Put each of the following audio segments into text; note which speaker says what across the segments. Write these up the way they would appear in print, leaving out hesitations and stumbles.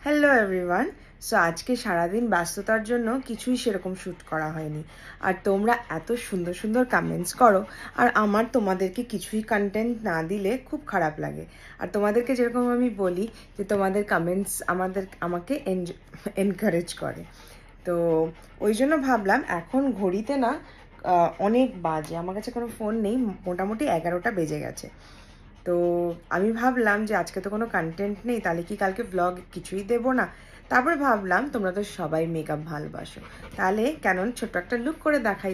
Speaker 1: Hello everyone. So আজকে সারাদিন ব্যস্ততার জন্য কিছুই সেরকম শ্যুট করা হয়নি, আর তোমরা এত সুন্দর সুন্দর কমেন্টস করো, আর আমার তোমাদেরকে কিছুই কন্টেন্ট না দিলে খুব খারাপ লাগে। আর তোমাদেরকে যেরকম আমি বলি যে তোমাদের কমেন্টস আমাকে এনকারেজ করে, তো ওই জন্য ভাবলাম এখন ঘড়িতে না অনেক বাজে, আমার কাছে কোনো ফোন নেই, মোটামুটি 11টা বেজে গেছে। তো আমি ভাবলাম যে আজকে তো কোনো কন্টেন্ট নেই, তাহলে কি কালকে ব্লগ কিছুই দেবো না। তারপরে ভাবলাম তোমরা তো সবাই মেকআপ ভালোবাসো, তাহলে কেন ছোট্ট একটা লুক করে দেখাই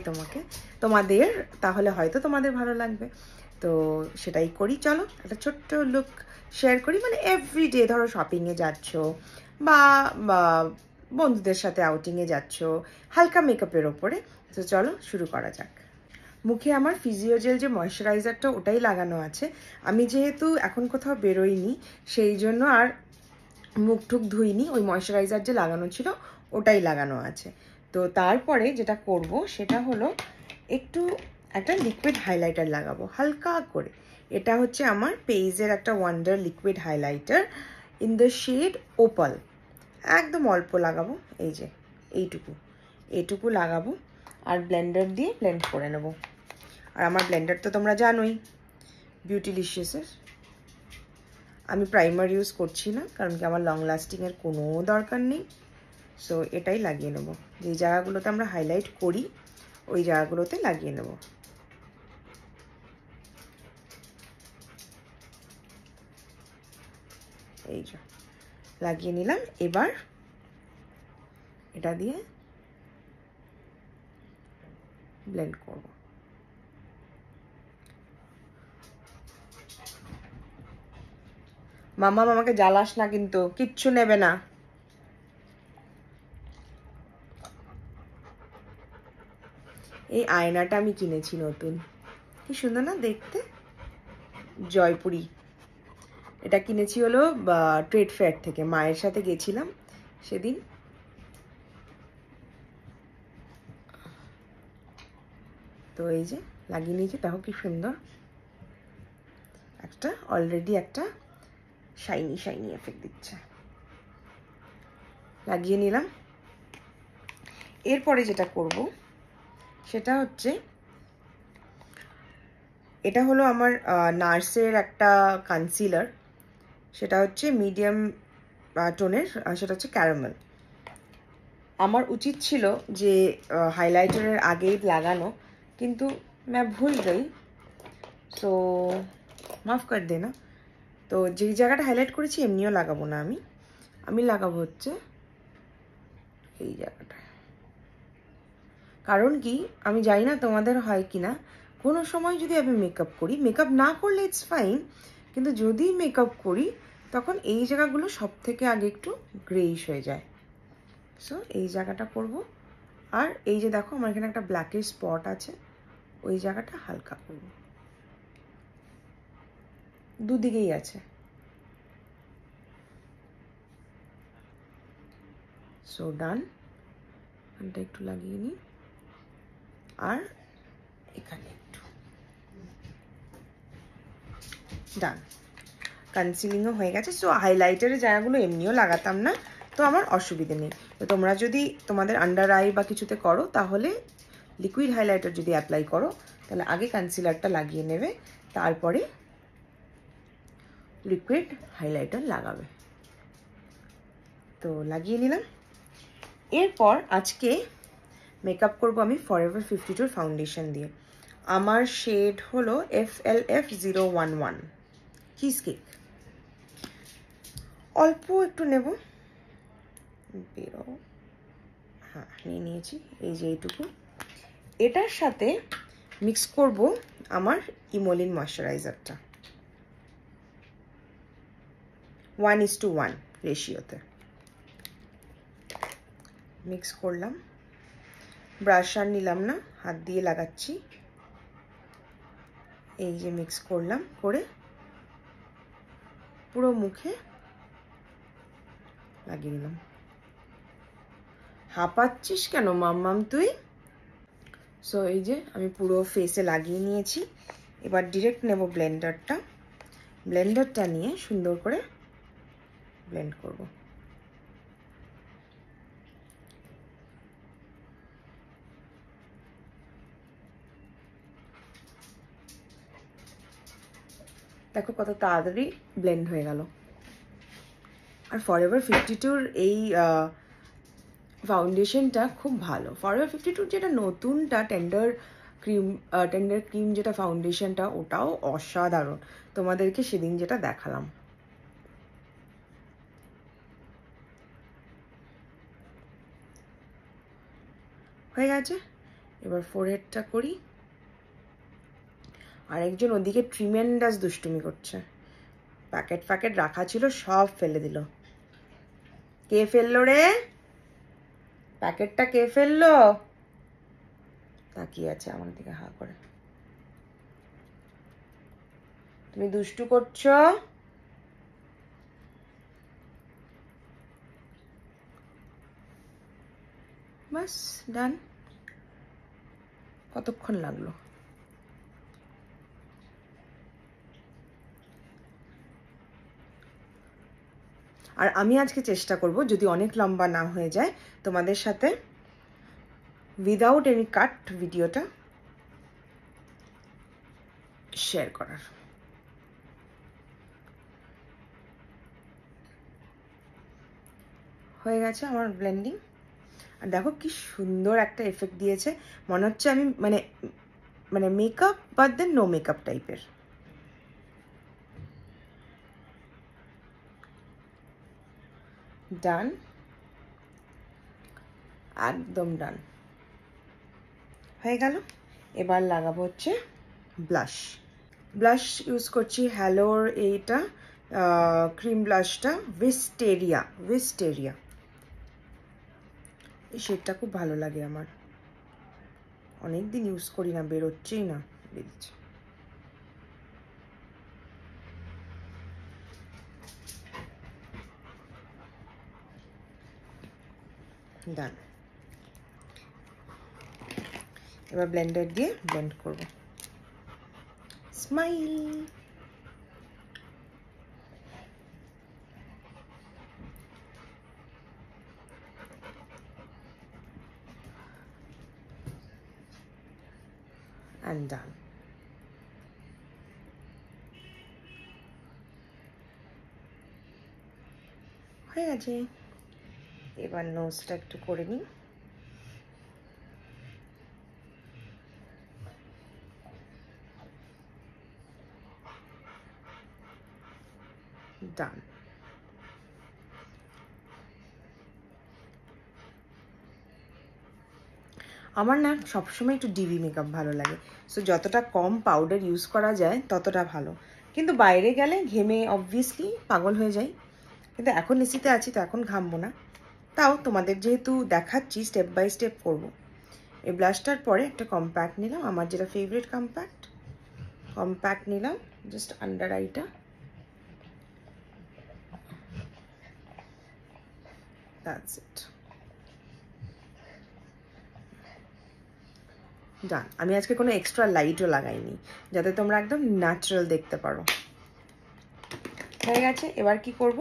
Speaker 1: তোমাদের, তাহলে হয়তো তোমাদের ভালো লাগবে। তো সেটাই করি, চলো একটা ছোট্ট লুক শেয়ার করি। মানে এভরিডে ধরো শপিংয়ে যাচ্ছ বা বন্ধুদের সাথে আউটিংয়ে যাচ্ছ, হালকা মেকআপের ওপরে। তো চলো শুরু করা যাক। মুখে আমার ফিজিওজেল যে ময়শ্চারাইজারটা ওটাই লাগানো আছে। আমি যেহেতু এখন কোথাও বেরোইনি, সেই জন্য আর মুখ টুক ধুইনি, ওই ময়শ্চারাইজার যে লাগানো ছিল ওটাই লাগানো আছে। তো তারপরে যেটা করব সেটা হলো একটা লিকুইড হাইলাইটার লাগাবো হালকা করে। এটা হচ্ছে আমার পেইজের একটা wonder liquid highlighter in the shade opal. একদম অল্প লাগাবো, এই যে এইটুকু লাগাবো, আর ব্লেন্ডার দিয়ে ব্লেন্ড করে নেবো। আর আমার ব্লেন্ডার তো তোমরা জানোই, বিউটিলিশিয়াসের। আমি প্রাইমার ইউজ করছি না, কারণ কি আমার লং লাস্টিংয়ের কোনো দরকার নেই। সো এটাই লাগিয়ে নেব, যে জায়গাগুলোতে আমরা হাইলাইট করি ওই জায়গাগুলোতে লাগিয়ে নেব। এই যে লাগিয়ে নিলাম। এবার এটা দিয়ে ব্লেন্ড করব। মামা আমাকে জ্বালাস না, কিন্তু কিচ্ছু নেবে না। এই আয়নাটা আমি কিনেছি নতুন, কি সুন্দর না দেখতে, জয়পুরি। এটা কিনেছি হলো ট্রেড ফেয়ার থেকে, মায়ের সাথে গেছিলাম সেদিন। তো এই যে লাগিয়ে নিয়েছি, দেখো কি সুন্দর অলরেডি একটা শাইনি এফেক্ট দিচ্ছে। লাগিয়ে নিলাম। এরপরে যেটা করব সেটা হচ্ছে, এটা হলো আমার নার্সের একটা কনসিলার, সেটা হচ্ছে মিডিয়াম টোনের, সেটা হচ্ছে ক্যারামেল। আমার উচিত ছিল যে হাইলাইটারের আগেই লাগানো, কিন্তু मैं ভুল গই, সো মাফ কর দেনা। তো যেই জায়গাটা হাইলাইট করেছি এমনিও লাগাবো না, আমি লাগাবো হচ্ছে এই জায়গাটা। কারণ কি আমি জানি না তোমাদের হয় কি না, কোনো সময় যদি আমি মেকআপ করি, মেকআপ না করলে ইটস ফাইন, কিন্তু যদি মেকআপ করি তখন এই জায়গাগুলো সব থেকে আগে একটু গ্রেইশ হয়ে যায়। সো এই জায়গাটা করব। আর এই যে দেখো আমার এখানে একটা ব্ল্যাকের স্পট আছে, ওই জায়গাটা হালকা করব, দুদিকেই আছে। সো ডান, এখানটা একটু লাগিয়ে নিই, আর এখানে একটু ডান। কনসিলিংও হয়ে গেছে। সো হাইলাইটারের জায়গাগুলো এমনিও লাগাতাম না, তো আমার অসুবিধে নেই। তো তোমরা যদি তোমাদের আন্ডার আই বা কিছুতে করো, তাহলে লিকুইড হাইলাইটার যদি অ্যাপ্লাই করো, তাহলে আগে কনসিলারটা লাগিয়ে নেবে, তারপরে লিকুইড হাইলাইটার লাগাবে। তো লাগিয়ে নিলাম। এরপর আজকে মেকআপ করব আমি ফরএভার 52 ফাউন্ডেশন দিয়ে। আমার শেড হলো FLF 011 চিজ কেক। অল্প একটু নেব, হ্যাঁ নিয়ে নিয়েছি, এই যে এইটুকু। এটার সাথে মিক্স করব আমার ইমোলিন ময়শ্চারাইজারটা 1:1 রেশিওতে মিক্স করলাম। ব্রাশ আর নিলাম না, হাত দিয়ে লাগাচ্ছি। এই যে মিক্স করলাম, করে পুরো মুখে লাগিয়ে নিলাম। হাঁপাচ্ছিস কেন মাম্মাম তুই? সো এই যে আমি পুরো ফেসে লাগিয়ে নিয়েছি। এবার ডিরেক্ট নেব ব্লেন্ডারটা নিয়ে সুন্দর করে ব্লেন্ড করব। দেখো কত তাড়াতাড়ি ব্লেন্ড হয়ে গেল। আর ফরএভার 52-র এই ফাউন্ডেশনটা খুব ভালো। ফরএভার 52-র যেটা নতুনটা টেন্ডার ক্রিম যেটা ফাউন্ডেশনটা, ওটাও অসাধারণ, তোমাদেরকে সেদিন যেটা দেখালাম। হয়ে গেছে, এবার ফোরহেডটা করি। আর একজন ওদিকে ট্রিমেন্ডাস দুষ্টুমি করছে, প্যাকেট রাখা ছিল সব ফেলে দিল। কে ফেললো রে? প্যাকেটটা কে ফেললো? তাকিয়ে আছে আমার দিকে হা করে। তুমি দুষ্টু করছো? বাস ডান। কতক্ষণ লাগলো? আর আমি আজকে চেষ্টা করব, যদি অনেক লম্বা না হয়ে যায়, তোমাদের সাথে উইদাউট এনি কাট ভিডিওটা শেয়ার করার। হয়ে গেছে আমার ব্লেন্ডিং। আর দেখো কি সুন্দর একটা এফেক্ট দিয়েছে, মনে হচ্ছে আমি মানে মেকআপ বাদ দেন নো মেকআপ টাইপের। ডান, একদম ডান হয়ে গেল। এবার লাগাবো হচ্ছে ব্লাশ ইউজ করছি হ্যালোর এইটা ক্রিম ব্লাশটা, উইস্টেরিয়া। এই শেডটা খুব ভালো লাগে আমার, অনেকদিন ইউজ করি না, বেরোচ্ছেই না, বেরিয়েছে। ডান। এবার ব্লেন্ডার দিয়ে ব্লেন্ড করব। স্মাইল। and done. হয়ে গেছে। এবার নোজটা একটু করে নিই। ডান। আমার না সবসময় একটু ডিবি মেকআপ ভালো লাগে, সো যতটা কম পাউডার ইউজ করা যায় ততটা ভালো। কিন্তু বাইরে গেলে ঘেমে অবভিয়াসলি পাগল হয়ে যাই, কিন্তু এখন এসিতে আছি তো এখন ঘামবো না। তাও তোমাদের যেহেতু দেখাচ্ছি স্টেপ বাই স্টেপ করবো। এই ব্লাশটার পরে একটা কম্প্যাক্ট নিলাম, আমার যেটা ফেভারিট কম্প্যাক্ট নিলাম জাস্ট আন্ডার আইটা। দ্যাটস ইট, ডান। আমি আজকে কোনো এক্সট্রা লাইটও লাগাইনি, যাতে তোমরা একদম ন্যাচারাল দেখতে পারো। হয়ে গেছে। এবার কি করব?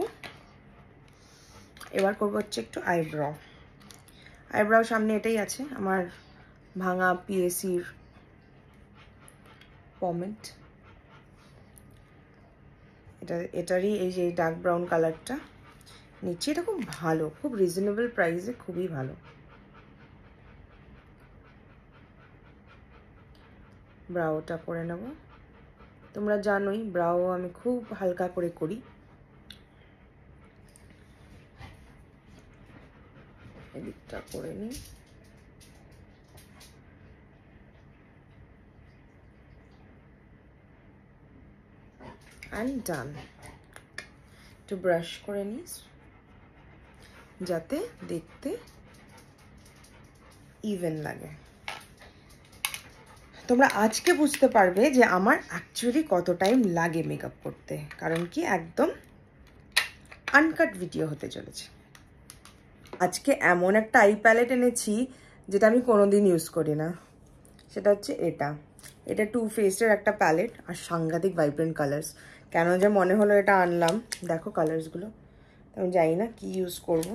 Speaker 1: এবার করবো হচ্ছে একটু আইব্রাও সামনে এটাই আছে আমার ভাঙা পিএসির পমেন্ট, এটারই এই যে ডার্ক ব্রাউন কালারটা নিচে, এটা খুব ভালো, খুব রিজনেবল প্রাইসে, খুবই ভালো। ব্রাউটা করে নেব। তোমরা জানোই ব্রাউ আমি খুব হালকা করে করি। এদিকটা করে নিই। and done. একটু ব্রাশ করে নিস যাতে দেখতে ইভেন লাগে। তোমরা আজকে বুঝতে পারবে যে আমার অ্যাকচুয়ালি কত টাইম লাগে মেকআপ করতে, কারণ কি একদম আনকাট ভিডিও হতে চলেছে। আজকে এমন একটা আই প্যালেট এনেছি যেটা আমি কোনোদিন ইউজ করি না, সেটা হচ্ছে এটা টু ফেসের একটা প্যালেট, আর সাংঘাতিক ভাইব্রেন্ট কালার্স। কেন যে মনে হলো এটা আনলাম, দেখো কালার্সগুলো, আমি জানি না কি ইউজ করব।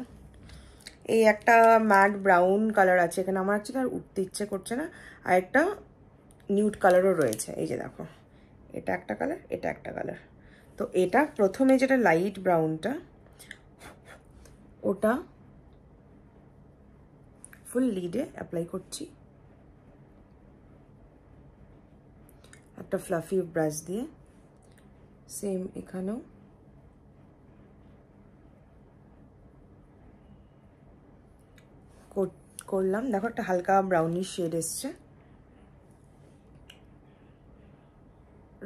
Speaker 1: এই একটা ম্যাট ব্রাউন কালার আছে এখানে, আমার হচ্ছে আর উঠতে ইচ্ছে করছে না। আর একটা নিউড কালারও রয়েছে, এই যে দেখো, এটা একটা কালার, এটা একটা কালার। তো এটা প্রথমে যেটা লাইট ব্রাউনটা ওটা ফুল লিডে অ্যাপ্লাই করছি একটা ফ্লাফি ব্রাশ দিয়ে। সেম এখানেও করলাম। দেখো একটা হালকা ব্রাউনিশ শেড এসছে,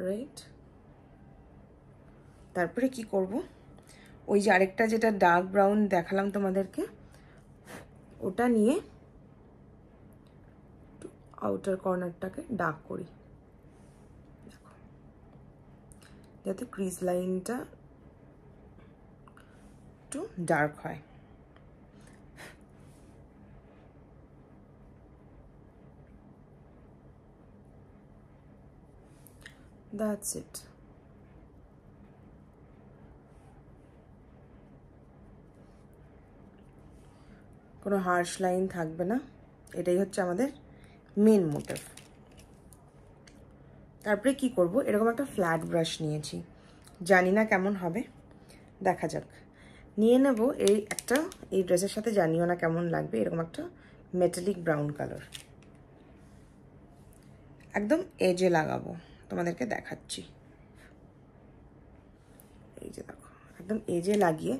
Speaker 1: রাইট? তারপরে কি করব, ওই যে আরেকটা যেটা ডার্ক ব্রাউন দেখালাম তোমাদেরকে, ওটা নিয়ে আউটার কর্নারটাকে ডার্ক করি, দেখো, যাতে ক্রিজ লাইনটা একটু ডার্ক হয়। That's it. কোনো হার্শ লাইন থাকবে না, এটাই হচ্ছে আমাদের মেন মোটিভ। তারপরে কি করব, এরকম একটা ফ্ল্যাট ব্রাশ নিয়েছি, জানি না কেমন হবে, দেখা যাক। নিয়ে নেব এই ড্রেসের সাথে, জানিও না কেমন লাগবে, এরকম একটা মেটালিক ব্রাউন কালার। একদম এজে লাগাবো, তোমাদেরকে দেখাচ্ছি। এই যে দেখো, একদম এজে লাগিয়ে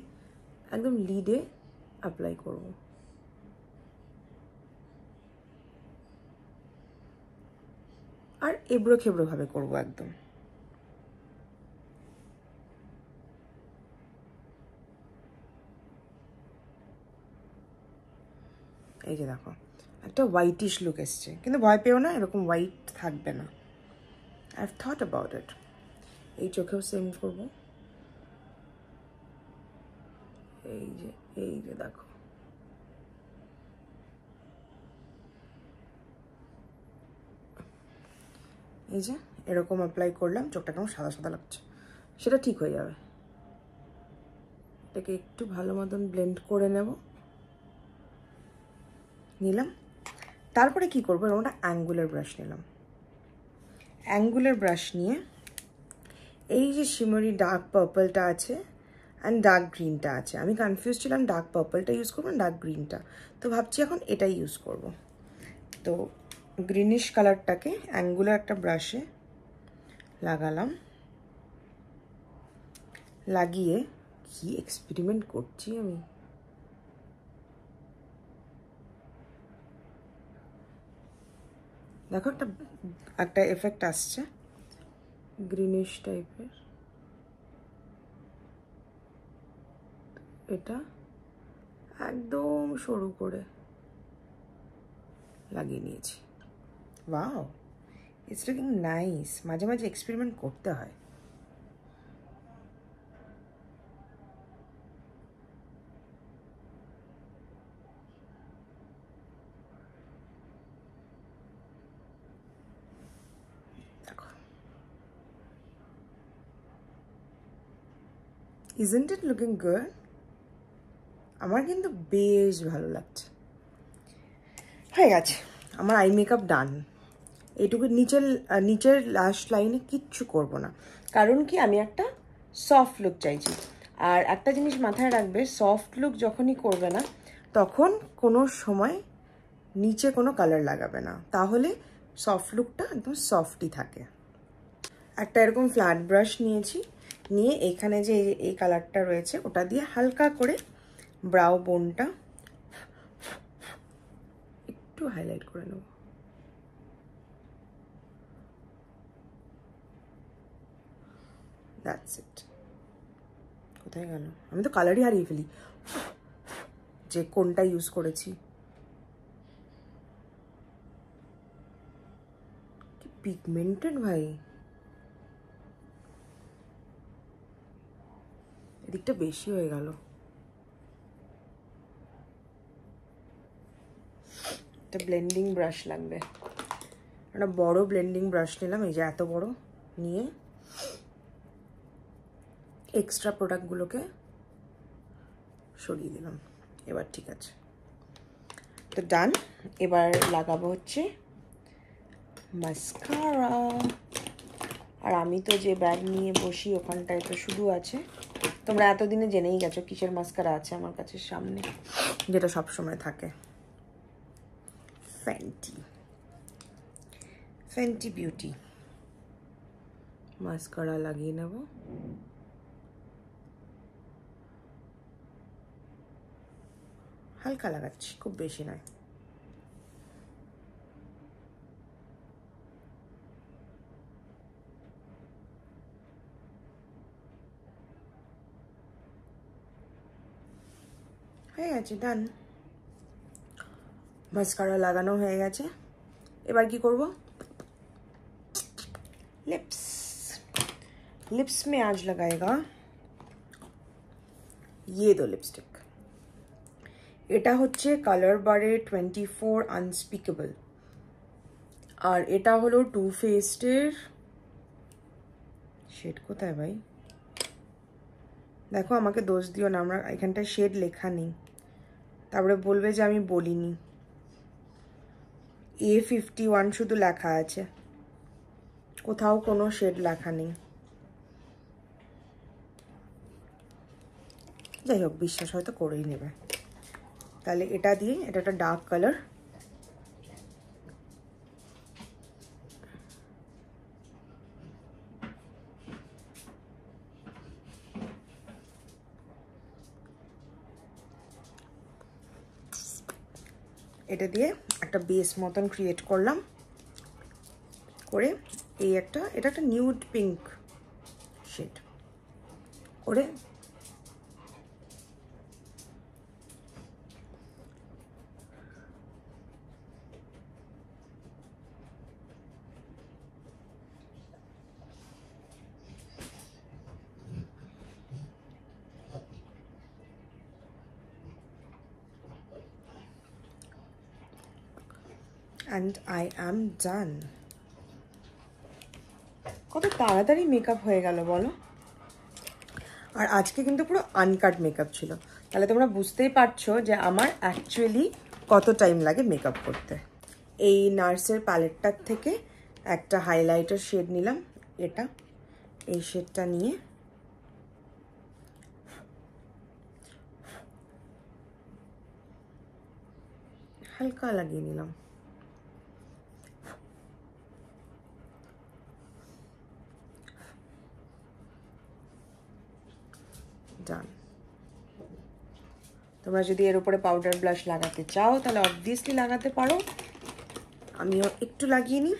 Speaker 1: একদম লিডে অ্যাপ্লাই করব। আর এবড়ো খেবড়ো ভাবে করবো একদম। এই যে দেখো, একটা হোয়াইটিশ লুক এসছে, কিন্তু ভয় পেও না, এরকম হোয়াইট থাকবে না। I have thought about it. এই চোখেও সেম করবো। এই যে দেখো, এই যে এরকম অ্যাপ্লাই করলাম, চোখটা কেমন সাদা সাদা লাগছে, সেটা ঠিক হয়ে যাবে। এটাকে একটু ভালো মতন ব্লেন্ড করে নিলাম। তারপরে কি করবো, এরকম একটা অ্যাঙ্গুলার ব্রাশ নিলাম। অ্যাঙ্গুলার ব্রাশ নিয়ে এই যে শিমারি ডার্ক পার্পলটা আছে অ্যান্ড ডার্ক গ্রিনটা আছে, আমি কনফিউজ ছিলাম ডার্ক পার্পলটা ইউজ করবো না ডার্ক গ্রিনটা, তো ভাবছি এখন এটাই ইউজ করব। তো গ্রিনিশ কালারটাকে অ্যাঙ্গুলার একটা ব্রাশে লাগালাম, লাগিয়ে কি এক্সপেরিমেন্ট করছি আমি, দেখো একটা এফেক্ট আসছে গ্রিনিশ টাইপের। এটা একদম সরু করে লাগিয়ে নিয়েছি। Wow, it's looking nice. মাঝে মাঝে এক্সপেরিমেন্ট করতে হয়। দেখো, ইজন্ট ইট লুকিং গুড? আমার কিন্তু বেশ ভালো লাগছে। হয়ে গেছে আমার আই মেকআপ ডান। এইটুকু নিচের লাস্ট লাইনে কিচ্ছু করব না, কারণ কি আমি একটা সফট লুক চাইছি। আর একটা জিনিস মাথায় রাখবে, সফট লুক যখনই করবে না তখন কোনো সময় নিচে কোনো কালার লাগাবে না, তাহলে সফট লুকটা একদম সফটই থাকে। একটা এরকম ফ্ল্যাট ব্রাশ নিয়েছি, নিয়ে এখানে যে এই কালারটা রয়েছে ওটা দিয়ে হালকা করে ব্রাউ বোনটা একটু হাইলাইট করে নেব। That's it. কোথায় গেল, আমি তো কালারই হারিয়ে ফেলি যে কোনটা ইউজ করেছি। কি পিগমেন্টেড ভাই, এদিকটা বেশি হয়ে গেল। একটা ব্লেন্ডিং ব্রাশ লাগবে, একটা বড় ব্লেন্ডিং ব্রাশ নিলাম, এই যে এত বড়, নিয়ে এক্সট্রা প্রোডাক্টগুলোকে সরিয়ে দিলাম। এবার ঠিক আছে, তো ডান। এবার লাগাবো হচ্ছে মাস্কারা। আর আমি তো যে ব্যাগ নিয়ে বসি ওখানটায় তো শুধু আছে, তোমরা এতদিনে জেনেই গেছো কিসের মাস্কারা আছে আমার কাছে সামনে, যেটা সব সময় থাকে। ফেন্টি বিউটি মাস্কারা লাগিয়ে নেব। হালকা লাগাচ্ছি, খুব বেশি নয়। হয়ে গেছে, ডান। মাস্কারা লাগানো হয়ে গেছে। এবার কি করব? लिप्स में आज लगाएगा ये दो लिपस्टिक। এটা হচ্ছে কালার বারে 24 আনস্পিকেবল, আর এটা হলো টু ফেস্টের শেড। কোথায় ভাই? দেখো, আমাকে দোষ দিও না, আমরা এখানটায় শেড লেখা নেই, তারপরে বলবে যে আমি বলিনি। A51 শুধু লেখা আছে, কোথাও কোনো শেড লেখা নেই। যাই হোক, বিশ্বাস হয়তো করেই নেবে। তাহলে এটা দিয়ে, এটা একটা ডার্ক কালার, এটা দিয়ে একটা বেস মতন ক্রিয়েট করলাম, করে এই একটা, এটা একটা নিউড পিঙ্ক শেড করে and I am done। কত তাড়াতাড়ি মেকআপ হয়ে গেল বলো। আর আজকে কিন্তু পুরো আনকাট মেকআপ ছিল, তাহলে তোমরা বুঝতেই পারছো যে আমার অ্যাকচুয়ালি কত টাইম লাগে মেকআপ করতে। এই নার্সের প্যালেটটার থেকে একটা হাইলাইটার শেড নিলাম, এটা, এই শেডটা নিয়ে হালকা লাগিয়ে নিলাম। ডান। তোমরা যদি এর উপরে পাউডার ব্লাশ লাগাতে চাও তাহলে অবভিয়াসলি লাগাতে পারো, আমিও একটু লাগিয়ে নিই।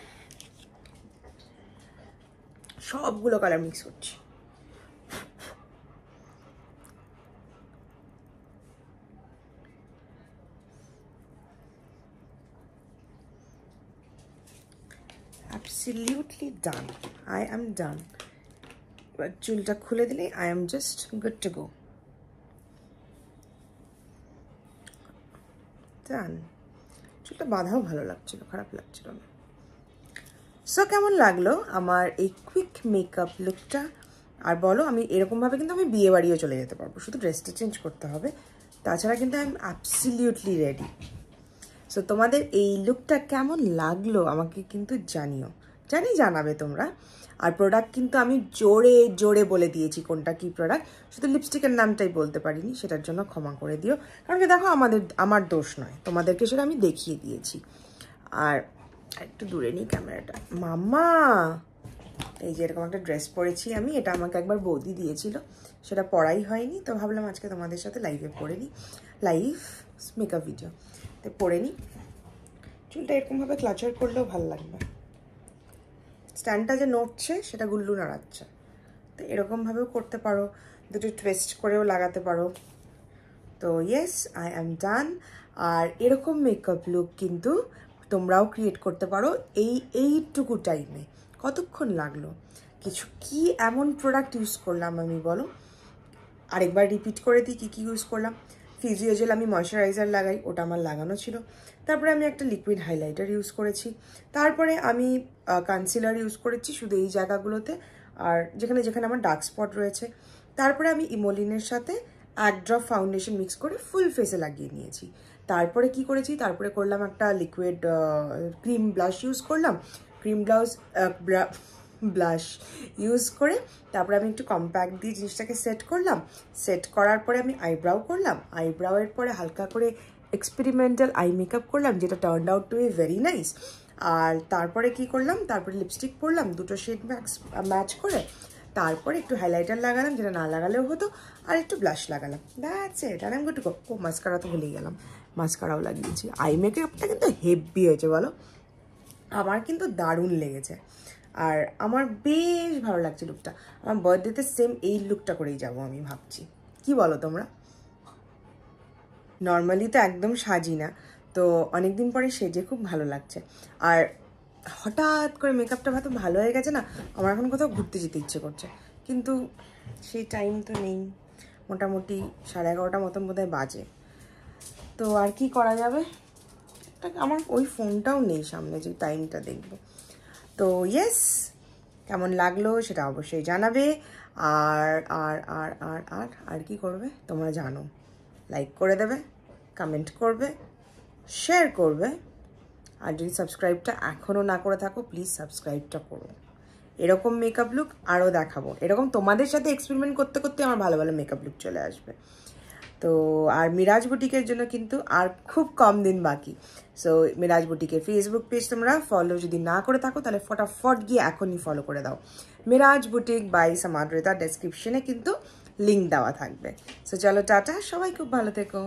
Speaker 1: সবগুলো কালার মিক্স করছি। Absolutely done. I am done. এবার চুলটা খুলে দিলে I am just good to go. Done. চুলটা বাঁধাও ভালো লাগছিল, খারাপ লাগছিল না। সো কেমন লাগলো আমার এই কুইক মেকআপ লুকটা? আর বলো, আমি এরকমভাবে কিন্তু আমি বিয়ে বাড়িও চলে যেতে পারবো, শুধু ড্রেসটা চেঞ্জ করতে হবে, তাছাড়া কিন্তু I am absolutely ready. So তোমাদের এই লুকটা কেমন লাগলো আমাকে কিন্তু জানিও, জানাবে তোমরা। আর প্রোডাক্ট কিন্তু আমি জোরে জোরে বলে দিয়েছি কোনটা কি প্রোডাক্ট, শুধু লিপস্টিকের নামটাই বলতে পারিনি, সেটার জন্য ক্ষমা করে দিও। কারণ কি দেখো, আমার দোষ নয়, তোমাদেরকে সেটা আমি দেখিয়ে দিয়েছি। আর একটু দূরে নিই ক্যামেরাটা। মাম্মা, এই যে এরকম একটা ড্রেস পরেছি আমি, এটা আমাকে একবার বৌদি দিয়েছিল, সেটা পরাই হয়নি, তো ভাবলাম আজকে তোমাদের সাথে লাইভে পরে নিই, লাইভ মেকআপ ভিডিও তো পরে নিই। চুলটা এরকমভাবে ক্লাচার করলেও ভালো লাগবে, স্ট্যান্ডটা যে নড়ছে সেটা গুল্লু নাড়াচ্ছে, তো এরকমভাবেও করতে পারো, দুটো টুইস্ট করেও লাগাতে পারো। তো ইয়েস, আই অ্যাম ডান। আর এরকম মেকআপ লুক কিন্তু তোমরাও ক্রিয়েট করতে পারো এইটুকু টাইমে। কতক্ষণ লাগলো? কি এমন প্রোডাক্ট ইউজ করলাম আমি বলো? আরেকবার রিপিট করে দিই কী ইউজ করলাম। ফিজিওজেল আমি ময়শ্চারাইজার লাগাই, ওটা আমার লাগানো ছিল। তারপরে আমি একটা লিকুইড হাইলাইটার ইউজ করেছি। তারপরে আমি কনসিলার ইউজ করেছি শুধু এই জায়গাগুলোতে, আর যেখানে যেখানে আমার ডার্ক স্পট রয়েছে। তারপরে আমি ইমোলিনের সাথে এক ড্রপ ফাউন্ডেশন মিক্স করে ফুল ফেসে লাগিয়ে নিয়েছি। তারপরে কি করেছি, তারপরে করলাম একটা লিকুইড ক্রিম ব্লাশ ইউজ করলাম। ব্লাশ ইউজ করে তারপরে আমি একটু কম্প্যাক্ট দিয়ে জিনিসটাকে সেট করলাম। সেট করার পরে আমি আইব্রাউ করলাম, আইব্রাউয়ের পরে হালকা করে এক্সপেরিমেন্টাল আই মেকআপ করলাম, যেটা turn out to be very nice. আর তারপরে কি করলাম, তারপরে লিপস্টিক পরলাম দুটো শেড ম্যাচ করে, তারপরে একটু হাইলাইটার লাগালাম, যেটা না লাগালেও হতো, আর একটু ব্লাশ লাগালাম। That's it. আর আমি গুড টু গো। ও মাস্কারা তো ভুলেই গেলাম, মাস্কারাও লাগিয়েছি। আই মেকআপটা কিন্তু হেভি হয়েছে বলো, আমার কিন্তু দারুণ লেগেছে। আর আমার বেশ ভালো লাগছে লুকটা। আমার বার্থডেতে সেম এই লুকটা করেই যাবো আমি ভাবছি, কি বলো তোমরা? নর্মালি তো একদম সাজি না, তো অনেকদিন পরে সেজে খুব ভালো লাগছে। আর হঠাৎ করে মেকআপটা এত ভালো হয়ে গেছে না, আমার এখন কোথাও ঘুরতে যেতে ইচ্ছে করছে, কিন্তু সেই টাইম তো নেই। মোটামুটি 11:30 মতন বোধহয় বাজে, তো আর কি করা যাবে। আমার ওই ফোনটাও নেই সামনে যে টাইমটা দেখবো। তো ইয়েস, কেমন লাগলো সেটা অবশ্যই জানাবে। আর আর আর আর আর আর কি করবে তোমরা জানো, লাইক করে দেবে, কমেন্ট করবে, শেয়ার করবে। আর যদি সাবস্ক্রাইবটা এখনও না করে থাকো, প্লিজ সাবস্ক্রাইবটা করো। এরকম মেকআপ লুক আরও দেখাবো, এরকম তোমাদের সাথে এক্সপেরিমেন্ট করতে করতে আমার ভালো ভালো মেকআপ লুক চলে আসবে। তো আর মিরাজ বুটিকের জন্য কিন্তু আর খুব কম দিন বাকি। সো মিরাজ বুটিকের ফেসবুক পেজ তোমরা ফলো যদি না করে থাকো, তাহলে ফটাফট গিয়ে এখনই ফলো করে দাও। মিরাজ বুটিক বাই সামাদ্রিতা, ডেসক্রিপশনে কিন্তু লিঙ্ক দেওয়া থাকবে। সো চলো টাটা, সবাই খুব ভালো থেকো।